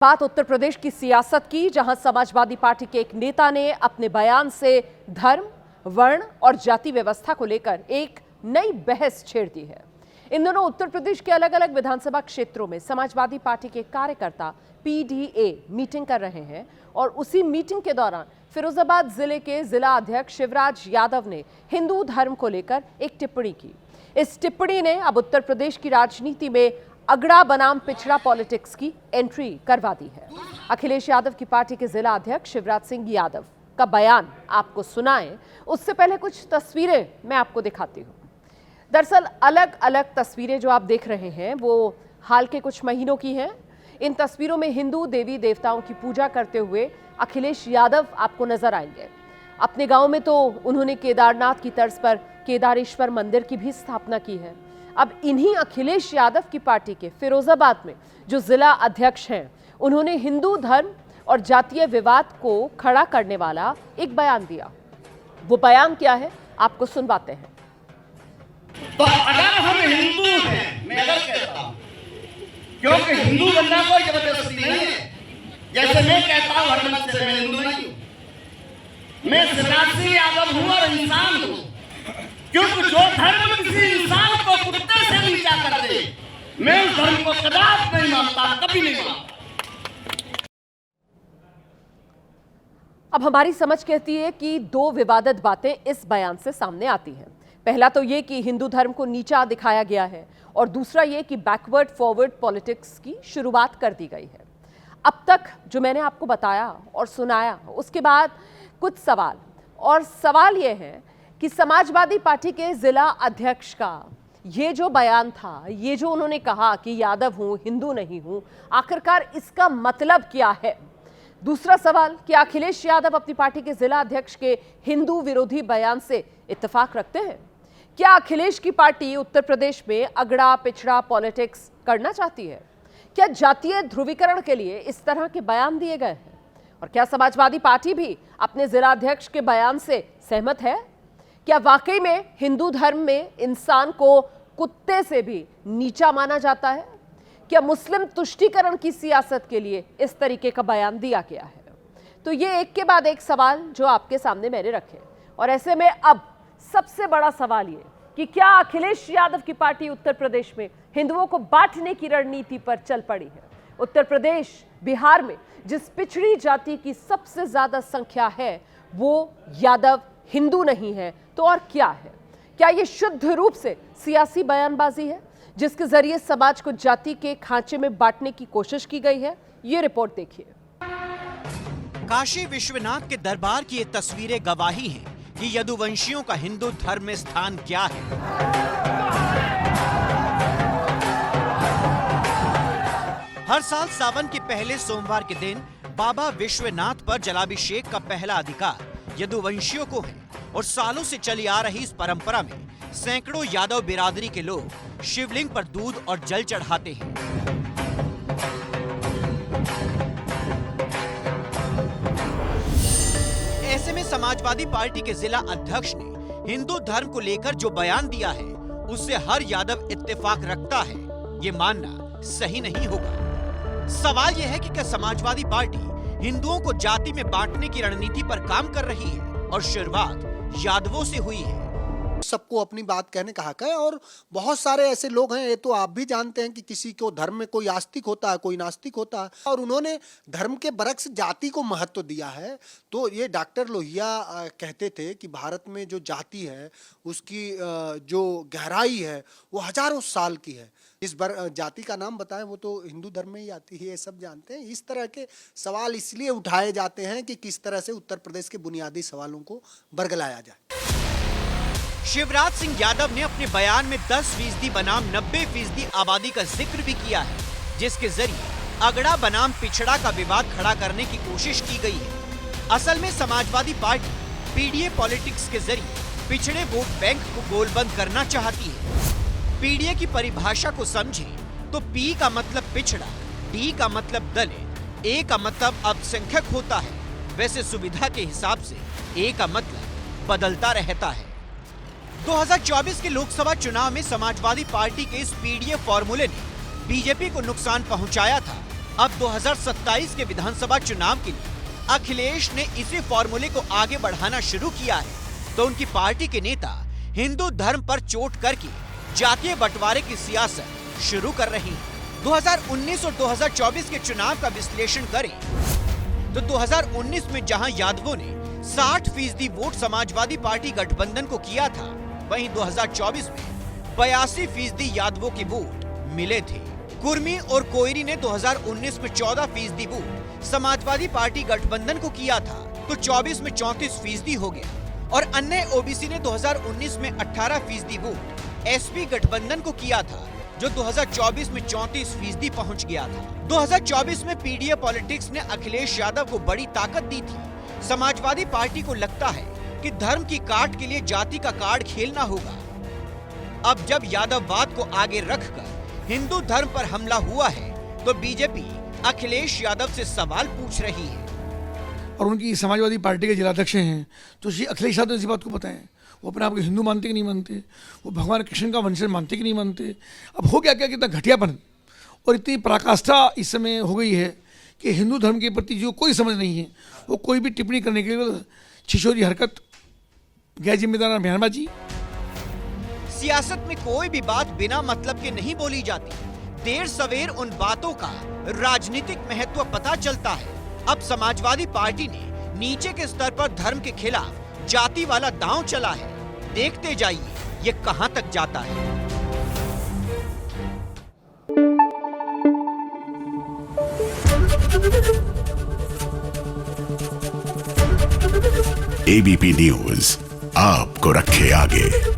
बात उत्तर प्रदेश की सियासत की, जहां समाजवादी पार्टी के एक नेता ने अपने बयान से धर्म, वर्ण और जाति व्यवस्था को लेकर एक नई बहस छेड़ दी है। इन दोनों उत्तर प्रदेश के अलग अलग विधानसभा क्षेत्रों में समाजवादी पार्टी के कार्यकर्ता पीडीए मीटिंग कर रहे हैं और उसी मीटिंग के दौरान फिरोजाबाद जिले के जिला अध्यक्ष शिवराज यादव ने हिंदू धर्म को लेकर एक टिप्पणी की। इस टिप्पणी ने अब उत्तर प्रदेश की राजनीति में अगड़ा बनाम पिछड़ा पॉलिटिक्स की एंट्री करवा दी है। अखिलेश यादव की पार्टी के जिला अध्यक्ष शिवराज सिंह यादव का बयान आपको सुनाएं, उससे पहले कुछ तस्वीरें मैं आपको दिखाती हूं। दरअसल अलग अलग तस्वीरें जो आप देख रहे हैं वो हाल के कुछ महीनों की हैं। इन तस्वीरों में हिंदू देवी देवताओं की पूजा करते हुए अखिलेश यादव आपको नजर आएंगे। अपने गांव में तो उन्होंने केदारनाथ की तर्ज पर केदारेश्वर मंदिर की भी स्थापना की है। अब इन्हीं अखिलेश यादव की पार्टी के फिरोजाबाद में जो जिला अध्यक्ष हैं, उन्होंने हिंदू धर्म और जातीय विवाद को खड़ा करने वाला एक बयान दिया। वो बयान क्या है, आपको सुनवाते हैं। तो अगर हम हिंदू हैं, मैं अगर कहता हूं, क्योंकि हिंदू बनना कोई जबरदस्ती नहीं है। जैसे मैं कहता हूं हर मन से मैं हिंदू नहीं हूं, मैं शिवराज सिंह यादव हूं और इंसान हूं। क्योंकि जो धर्म किसी इंसान को कुत्ते से नीचा कर दे, मैं उस धर्म को कदापि नहीं मानता, कभी नहीं मानता। अब हमारी समझ कहती है कि दो विवादित बातें इस बयान से सामने आती हैं। पहला तो ये कि हिंदू धर्म को नीचा दिखाया गया है और दूसरा ये कि बैकवर्ड फॉरवर्ड पॉलिटिक्स की शुरुआत कर दी गई है। अब तक जो मैंने आपको बताया और सुनाया, उसके बाद कुछ सवाल, और सवाल ये है कि समाजवादी पार्टी के जिला अध्यक्ष का ये जो बयान था, ये जो उन्होंने कहा कि यादव हूं, हिंदू नहीं हूं, आखिरकार इसका मतलब क्या है। दूसरा सवाल कि अखिलेश यादव अपनी पार्टी के जिला अध्यक्ष के हिंदू विरोधी बयान से इत्तेफाक रखते हैं। क्या अखिलेश की पार्टी उत्तर प्रदेश में अगड़ा पिछड़ा पॉलिटिक्स करना चाहती है? क्या जातीय ध्रुवीकरण के लिए इस तरह के बयान दिए गए हैं? और क्या समाजवादी पार्टी भी अपने जिला अध्यक्ष के बयान से सहमत है? क्या वाकई में हिंदू धर्म में इंसान को कुत्ते से भी नीचा माना जाता है? क्या मुस्लिम तुष्टीकरण की सियासत के लिए इस तरीके का बयान दिया गया है? तो ये एक के बाद एक सवाल जो आपके सामने मैंने रखे, और ऐसे में अब सबसे बड़ा सवाल ये कि क्या अखिलेश यादव की पार्टी उत्तर प्रदेश में हिंदुओं को बांटने की रणनीति पर चल पड़ी है? उत्तर प्रदेश, बिहार में जिस पिछड़ी जाति की सबसे ज्यादा संख्या है, वो यादव हिंदू नहीं है तो और क्या है? क्या ये शुद्ध रूप से सियासी बयानबाजी है जिसके जरिए समाज को जाति के खांचे में बांटने की कोशिश की गई है? ये रिपोर्ट देखिए। काशी विश्वनाथ के दरबार की ये तस्वीरें गवाही हैं कि यदुवंशियों का हिंदू धर्म में स्थान क्या है। हर साल सावन के पहले सोमवार के दिन बाबा विश्वनाथ पर जलाभिषेक का पहला अधिकार यदुवंशियों को है और सालों से चली आ रही इस परंपरा में सैकड़ों यादव बिरादरी के लोग शिवलिंग पर दूध और जल चढ़ाते हैं। ऐसे में समाजवादी पार्टी के जिला अध्यक्ष ने हिंदू धर्म को लेकर जो बयान दिया है, उससे हर यादव इत्तेफाक रखता है, ये मानना सही नहीं होगा। सवाल यह है कि क्या समाजवादी पार्टी हिंदुओं को जाति में बांटने की रणनीति पर काम कर रही है और शुरुआत यादवों से हुई है। सबको अपनी बात कहने का हक है और बहुत सारे ऐसे लोग हैं, ये तो आप भी जानते हैं कि किसी को धर्म में कोई आस्तिक होता है, कोई नास्तिक होता है, और उन्होंने धर्म के बरक्स जाति को महत्व दिया है। तो ये डॉक्टर लोहिया कहते थे कि भारत में जो जाति है उसकी जो गहराई है वो हजारों साल की है। इस बार जाति का नाम बताएं, वो तो हिंदू धर्म में ही आती है, ये सब जानते हैं। इस तरह के सवाल इसलिए उठाए जाते हैं कि किस तरह से उत्तर प्रदेश के बुनियादी सवालों को बरगलाया जाए। शिवराज सिंह यादव ने अपने बयान में 10% बनाम 90% आबादी का जिक्र भी किया है, जिसके जरिए अगड़ा बनाम पिछड़ा का विवाद खड़ा करने की कोशिश की गई है। असल में समाजवादी पार्टी पीडीए पॉलिटिक्स के जरिए पिछड़े वोट बैंक को गोलबंद करना चाहती है। पीडीए की परिभाषा को समझें तो पी का मतलब पिछड़ा, डी का मतलब दलित, ए का मतलब अल्पसंख्यक होता है। वैसे सुविधा के हिसाब से ए का मतलब बदलता रहता है। 2024 के लोकसभा चुनाव में समाजवादी पार्टी के इस पीडीए फॉर्मूले ने बीजेपी को नुकसान पहुंचाया था। अब 2027 के विधानसभा चुनाव के लिए अखिलेश ने इसी फॉर्मूले को आगे बढ़ाना शुरू किया है तो उनकी पार्टी के नेता हिंदू धर्म पर चोट करके जातीय बंटवारे की सियासत शुरू कर रहे हैं। 2019 और 2024 के चुनाव का विश्लेषण करें तो 2019 में जहां यादवों ने 60% वोट समाजवादी पार्टी गठबंधन को किया था, वहीं 2024 में 82% यादवों के वोट मिले थे। कुर्मी और कोयरी ने 2019 में 14% वोट समाजवादी पार्टी गठबंधन को किया था तो 24 में 34% हो गया और अन्य ओबीसी ने 2019 में 18% वोट एसपी गठबंधन को किया था जो 2024 में 34% पहुंच गया था। 2024 में पीडीए पॉलिटिक्स ने अखिलेश यादव को बड़ी ताकत दी थी। समाजवादी पार्टी को लगता है कि धर्म की काट के लिए जाति का कार्ड खेलना होगा। अब जब यादववाद को आगे रखकर हिंदू धर्म पर हमला हुआ है तो बीजेपी अखिलेश यादव से सवाल पूछ रही है। और उनकी समाजवादी पार्टी के जिलाध्यक्ष हैं तो श्री अखिलेश यादव इसी बात को पता है, वो अपने आप को हिंदू मानते कि नहीं मानते, वो भगवान कृष्ण का वंशज मानते कि नहीं मानते। अब हो गया क्या कि इतना घटियापन और इतनी पराकाष्ठा इस समय हो गई है कि हिंदू धर्म के प्रति जो कोई समझ नहीं है वो कोई भी टिप्पणी करने के लिए छिछोरी हरकत, गैर जिम्मेदार बयानबाजी। सियासत में कोई भी बात बिना मतलब के नहीं बोली जाती। देर सवेर उन बातों का राजनीतिक महत्व पता चलता है। अब समाजवादी पार्टी ने नीचे के स्तर पर धर्म के खिलाफ जाति वाला दांव चला है। देखते जाइए ये कहां तक जाता है। एबीपी न्यूज आपको रखे आगे।